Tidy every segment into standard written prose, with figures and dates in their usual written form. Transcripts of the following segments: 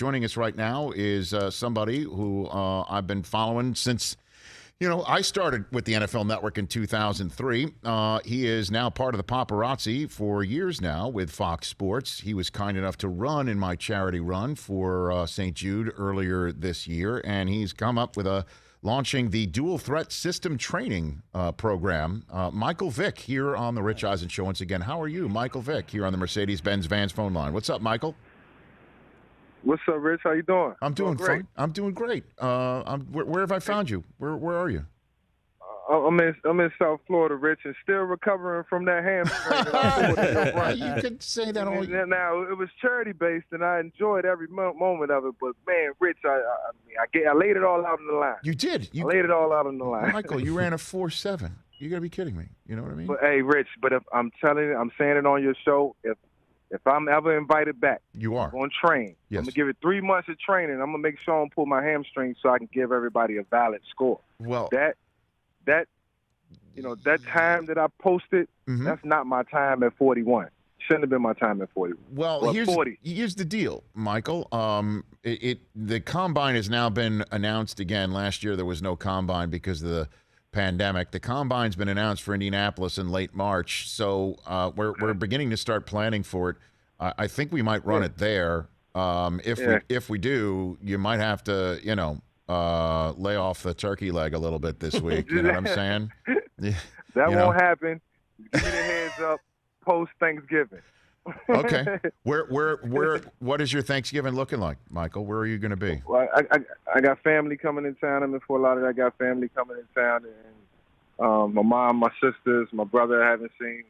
Joining us right now is somebody who I've been following since, I started with the NFL Network in 2003. He is now part of the paparazzi for years now with Fox Sports. He was kind enough to run in my charity run for St. Jude earlier this year, and he's come up with launching the dual threat system training program. Michael Vick here on the Rich Eisen Show once again. How are you? Michael Vick here on the Mercedes-Benz Vans phone line. What's up, Michael? What's up, Rich? How you doing? I'm doing fine. I'm doing great. Where have I found you? Where are you? I'm in South Florida, Rich, and still recovering from that hamstring that I pulled in your run. You could say that all. Now it was charity based, and I enjoyed every moment of it. But man, Rich, I laid it all out on the line. You did. I laid it all out on the line. Michael, you ran a 4.7. You gotta be kidding me. You know what I mean? But hey, Rich, if I'm telling you, I'm saying it on your show. If I'm ever invited back, you are. I'm going to train. Yes. I'm going to give it 3 months of training. I'm going to make sure I don't pull my hamstring so I can give everybody a valid score. Well, that time that I posted, that's not my time at 41. Shouldn't have been my time at 40. Well, here's the deal, Michael. The combine has now been announced again. Last year there was no combine because of the pandemic. The combine's been announced for Indianapolis in late March, so we're beginning to start planning for it. I think we might run it there. If we do, you might have to lay off the turkey leg a little bit this week. You know what I'm saying? That won't happen. Give me the heads up post Thanksgiving. Okay. What is your Thanksgiving looking like, Michael? Where are you going to be? Well, I got family coming in town. I'm in Fort Lauderdale. I got family coming in town, and my mom, my sisters, my brother I haven't seen.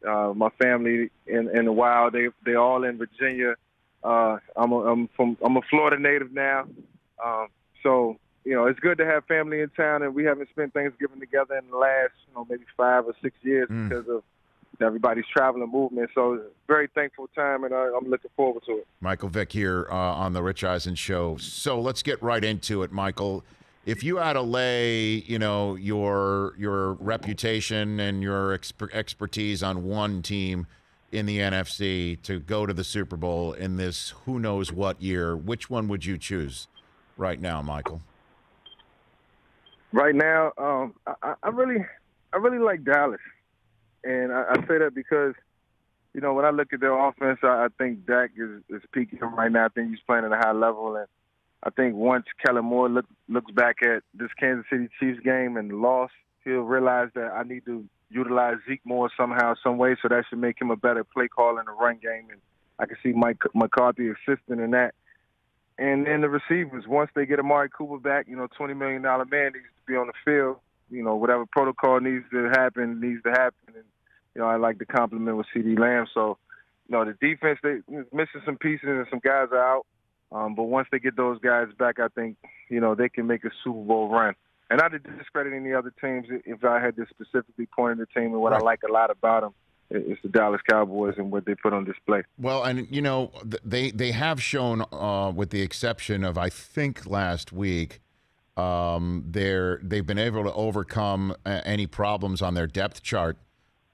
My family in a while. They all in Virginia. I'm a Florida native now, so it's good to have family in town, and we haven't spent Thanksgiving together in the last maybe 5 or 6 years because of everybody's traveling movement. So very thankful time, and I'm looking forward to it. Michael Vick here on the Rich Eisen Show. So let's get right into it, Michael. If you had to lay, your reputation and your expertise on one team in the NFC to go to the Super Bowl in this who knows what year, which one would you choose right now, Michael? Right now, I really like Dallas. And I say that because, when I look at their offense, I think Dak is peaking right now. I think he's playing at a high level. And I think once Kellen Moore looks back at this Kansas City Chiefs game and the loss, he'll realize that I need to utilize Zeke more somehow, some way. So that should make him a better play caller in the run game. And I can see Mike McCarthy assisting in that. And then the receivers, once they get Amari Cooper back, $20 million man needs to be on the field. Whatever protocol needs to happen. And, I like the compliment with CeeDee Lamb. So, the defense, they're missing some pieces and some guys are out. But once they get those guys back, I think, they can make a Super Bowl run. And not to discredit any other teams, if I had to specifically point at the team and what I like a lot about them, it's the Dallas Cowboys and what they put on display. Well, and, they have shown, with the exception of, I think, last week, they've been able to overcome any problems on their depth chart.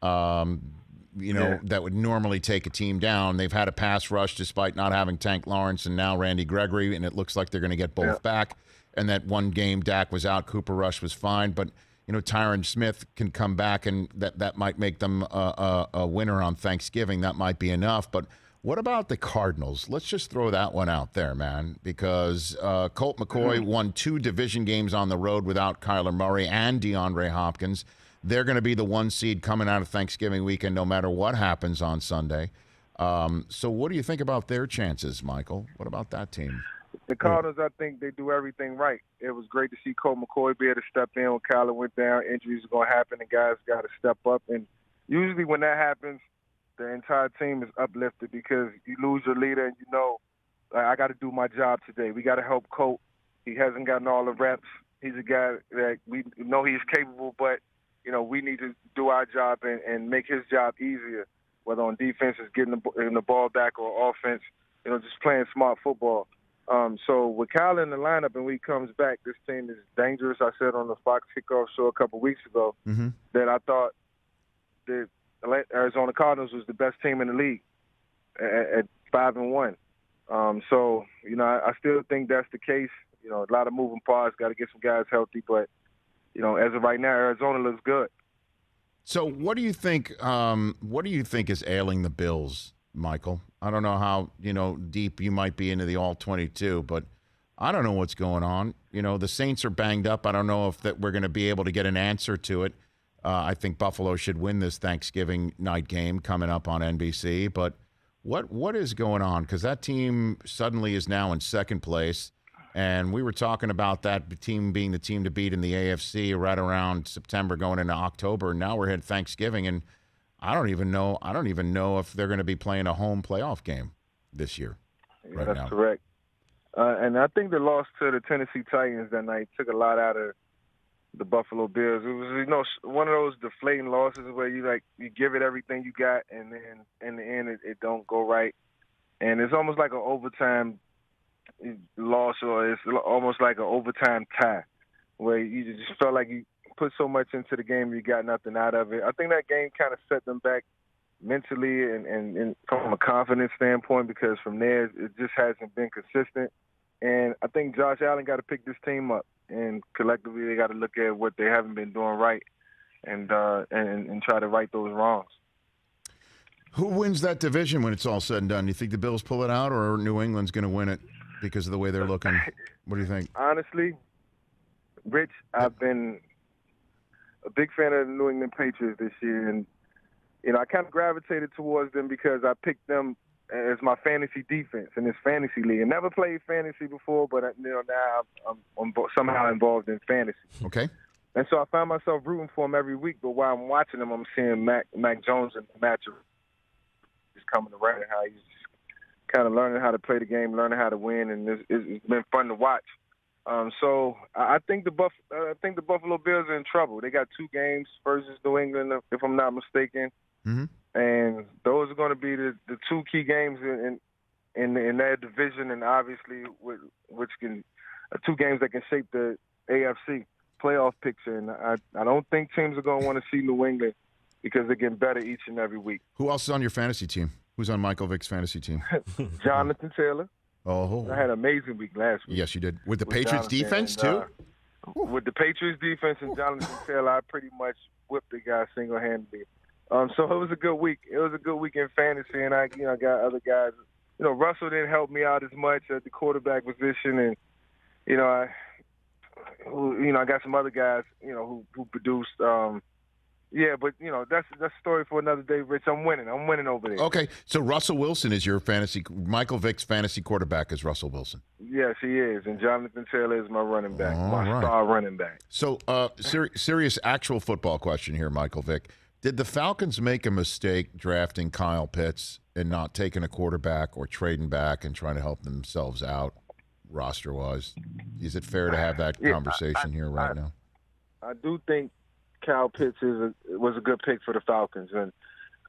That would normally take a team down. They've had a pass rush despite not having Tank Lawrence and now Randy Gregory, and it looks like they're going to get both back. And that one game Dak was out, Cooper Rush was fine, but Tyron Smith can come back, and that might make them a winner on Thanksgiving. That might be enough. But what about the Cardinals? Let's just throw that one out there, man, because Colt McCoy won 2 division games on the road without Kyler Murray and DeAndre Hopkins. They're going to be the 1 seed coming out of Thanksgiving weekend no matter what happens on Sunday. So what do you think about their chances, Michael? What about that team? The Cardinals, I think they do everything right. It was great to see Colt McCoy be able to step in when Kyler went down. Injuries are going to happen, and guys got to step up. And usually when that happens, the entire team is uplifted because you lose your leader and I got to do my job today. We got to help Colt. He hasn't gotten all the reps. He's a guy that we know he's capable, but we need to do our job and make his job easier, whether on defense is getting the ball back or offense, just playing smart football. So with Kyler in the lineup and when he comes back, this team is dangerous. I said on the Fox Kickoff show a couple weeks ago that I thought the Arizona Cardinals was the best team in the league at 5-1. So, I still think that's the case. A lot of moving parts, got to get some guys healthy. But, as of right now, Arizona looks good. So what do you think is ailing the Bills, Michael? I don't know how, deep you might be into the All-22, but I don't know what's going on. The Saints are banged up. I don't know if that we're going to be able to get an answer to it. I think Buffalo should win this Thanksgiving night game coming up on NBC. But what is going on? Because that team suddenly is now in second place. And we were talking about that team being the team to beat in the AFC right around September going into October. And now we're at Thanksgiving, and I don't even know if they're going to be playing a home playoff game this year. Yeah, that's correct. And I think the loss to the Tennessee Titans that night took a lot out of the Buffalo Bills. It was, one of those deflating losses where you give it everything you got, and then in the end it don't go right. And it's almost like an overtime loss, or it's almost like an overtime tie, where you just felt like you put so much into the game, you got nothing out of it. I think that game kind of set them back mentally and from a confidence standpoint, because from there it just hasn't been consistent. And I think Josh Allen got to pick this team up, and collectively they got to look at what they haven't been doing right, and try to right those wrongs. Who wins that division when it's all said and done? Do you think the Bills pull it out, or New England's going to win it because of the way they're looking? What do you think? Honestly, Rich, I've been a big fan of the New England Patriots this year, and I kind of gravitated towards them because I picked them as my fantasy defense in this fantasy league. I never played fantasy before, but now I'm somehow involved in fantasy. Okay. And so I found myself rooting for them every week. But while I'm watching them, I'm seeing Mac Jones and the matchup is coming around, and how he's kind of learning how to play the game, learning how to win, and it's been fun to watch. So I think the Buffalo Bills are in trouble. They got 2 games versus New England, if I'm not mistaken. Mm-hmm. And those are going to be the 2 key games in their division, and obviously which can 2 games that can shape the AFC playoff picture. And I don't think teams are going to want to see New England because they're getting better each and every week. Who else is on your fantasy team? Who's on Michael Vick's fantasy team? Jonathan Taylor. Oh, I had an amazing week last week. Yes, you did. With the Patriots defense, too? With the Patriots defense and Jonathan Taylor, I pretty much whipped the guy single-handedly. So it was a good week. It was a good week in fantasy, and I got other guys. Russell didn't help me out as much at the quarterback position, and I got some other guys, who produced. But that's a story for another day, Rich. I'm winning over there. Okay, so Russell Wilson is your Michael Vick's fantasy quarterback is Russell Wilson. Yes, he is, and Jonathan Taylor is my running back, star running back. So, serious actual football question here, Michael Vick. Did the Falcons make a mistake drafting Kyle Pitts and not taking a quarterback or trading back and trying to help themselves out roster-wise? Is it fair to have that conversation here right now? I do think Kyle Pitts was a good pick for the Falcons, and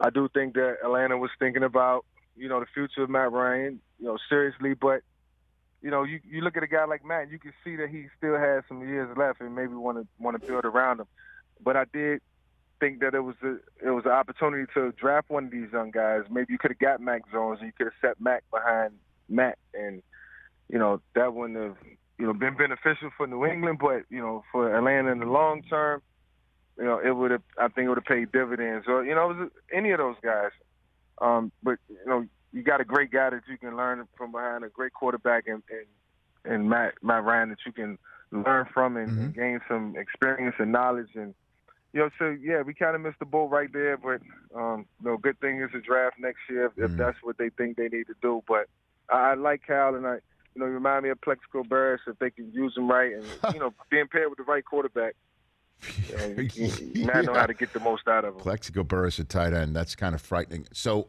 I do think that Atlanta was thinking about the future of Matt Ryan seriously. But you look at a guy like Matt, you can see that he still has some years left, and maybe want to build around him. But I did think that it was an opportunity to draft one of these young guys. Maybe you could have got Mac Jones, and you could have set Mac behind Matt, and that wouldn't have been beneficial for New England, but for Atlanta in the long term, it would have. I think it would have paid dividends. Or it was any of those guys. But you got a great guy that you can learn from behind, a great quarterback, and Matt Ryan that you can learn from and gain some experience and knowledge. And so we kind of missed the boat right there. But good thing is a draft next year if that's what they think they need to do. But I like Cal, and you remind me of Plexico Burress if they can use him right, and being paired with the right quarterback. Matt know how to get the most out of him. Plexico Burress at tight end. That's kind of frightening. So,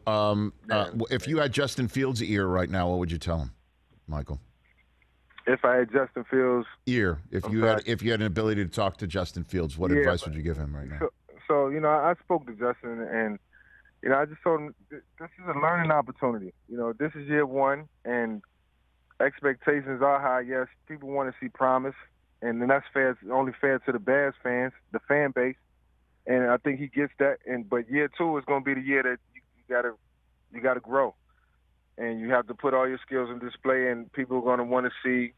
if you had Justin Fields' ear right now, what would you tell him, Michael? If I had Justin Fields' ear, if you had an ability to talk to Justin Fields, what advice would you give him right now? So I spoke to Justin, and I just told him this is a learning opportunity. This is year 1, and expectations are high. Yes, people want to see promise. And then that's fair. It's only fair to the Bears fans, the fan base, and I think he gets that. But year 2 is going to be the year that you got to grow. and you have to put all your skills on display, and people are going to want to see,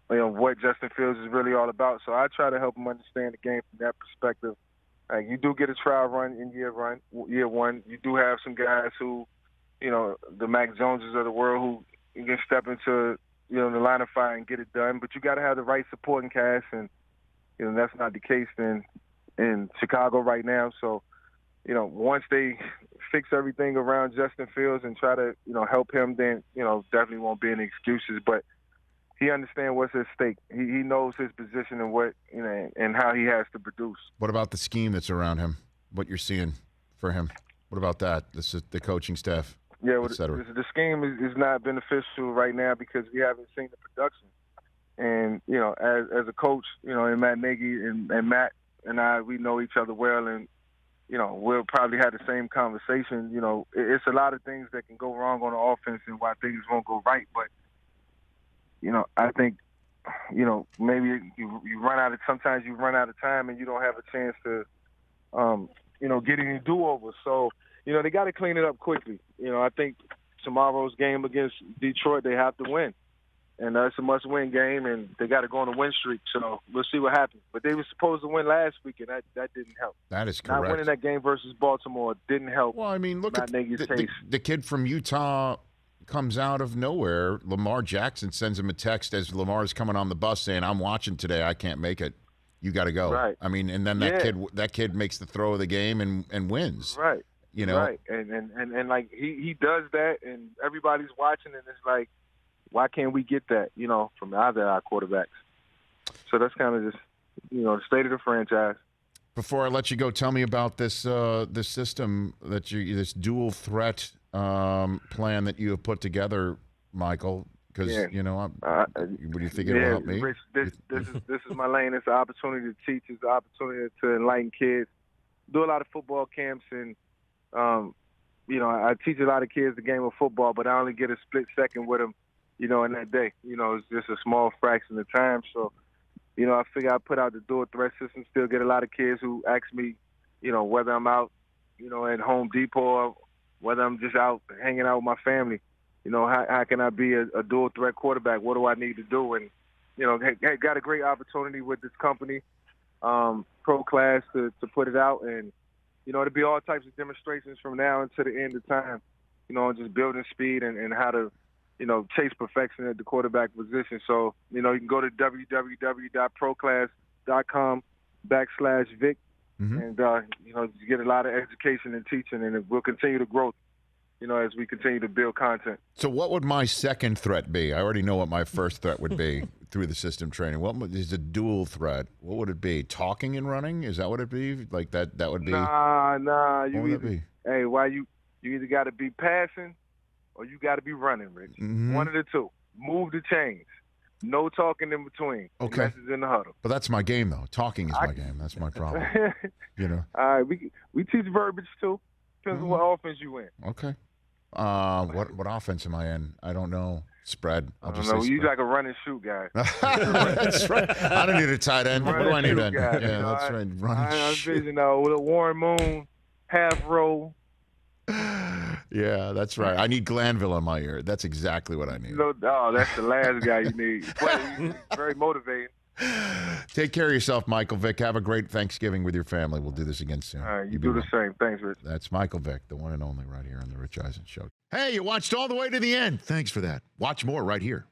what Justin Fields is really all about. So I try to help him understand the game from that perspective. You do get a trial run in year one. You do have some guys who, the Mac Joneses of the world who can step into, the line of fire and get it done. But you got to have the right supporting cast, and that's not the case in Chicago right now. So, once they fix everything around Justin Fields and try to, help him, then, definitely won't be any excuses. But he understands what's at stake. He knows his position and what, and how he has to produce. What about the scheme that's around him? What you're seeing for him? What about that? This is the coaching staff, yeah, et cetera. The scheme is not beneficial right now because we haven't seen the production. And, as a coach, and Matt Nagy and Matt and I, we know each other well, and, we'll probably have the same conversation. It's a lot of things that can go wrong on the offense and why things won't go right. But, I think, maybe sometimes you run out of time and you don't have a chance to, get any do-overs. So, they got to clean it up quickly. I think tomorrow's game against Detroit, they have to win. And it's a must-win game, and they got to go on a win streak. So we'll see what happens. But they were supposed to win last week, and that didn't help. That is correct. Not winning that game versus Baltimore didn't help. Well, I mean, look at the kid from Utah comes out of nowhere. Lamar Jackson sends him a text as Lamar's coming on the bus saying, "I'm watching today. I can't make it. You got to go." Right. I mean, and then that kid makes the throw of the game and wins. Right. Right. And like he does that, and everybody's watching, and it's like, why can't we get that, from either of our quarterbacks? So that's kind of just, the state of the franchise. Before I let you go, tell me about this this system this dual threat plan that you have put together, Michael. Because what do you think it'll help me? Rich, this is my lane. It's an opportunity to teach. It's an opportunity to enlighten kids. Do a lot of football camps, and I teach a lot of kids the game of football, but I only get a split second with them. In that day, it's just a small fraction of time. So, I figure I put out the dual threat system, still get a lot of kids who ask me, whether I'm out, at Home Depot or whether I'm just out hanging out with my family, how can I be a dual threat quarterback? What do I need to do? And, got a great opportunity with this company, Pro Class, to put it out. And, it'll be all types of demonstrations from now until the end of time, just building speed and how to, chase perfection at the quarterback position. So, you can go to www.proclass.com/Vick, and, you get a lot of education and teaching, and it will continue to grow, as we continue to build content. So what would my second threat be? I already know what my first threat would be through the system training. What is a dual threat? What would it be? Talking and running? Is that what it'd be? Like that would be? Nah. Hey, why you either got to be passing or you got to be running, Rich. Mm-hmm. One of the two. Move the chains. No talking in between. Okay. Message in the huddle. But that's my game, though. Talking is my game. That's my problem. All right. We teach verbiage, too. Depends on what offense you in. Okay. What offense am I in? I don't know. Spread. I'll just say you like a run and shoot guy. That's right. I don't need a tight end. What do I need then? Guy, yeah, that's right. Run and shoot. With a Warren Moon, half roll. Yeah, that's right. I need Glanville on my ear. That's exactly what I need. That's the last guy you need. He's very motivating. Take care of yourself, Michael Vick. Have a great Thanksgiving with your family. We'll do this again soon. All right, you do the same. Thanks, Rich. That's Michael Vick, the one and only right here on the Rich Eisen Show. Hey, you watched all the way to the end. Thanks for that. Watch more right here.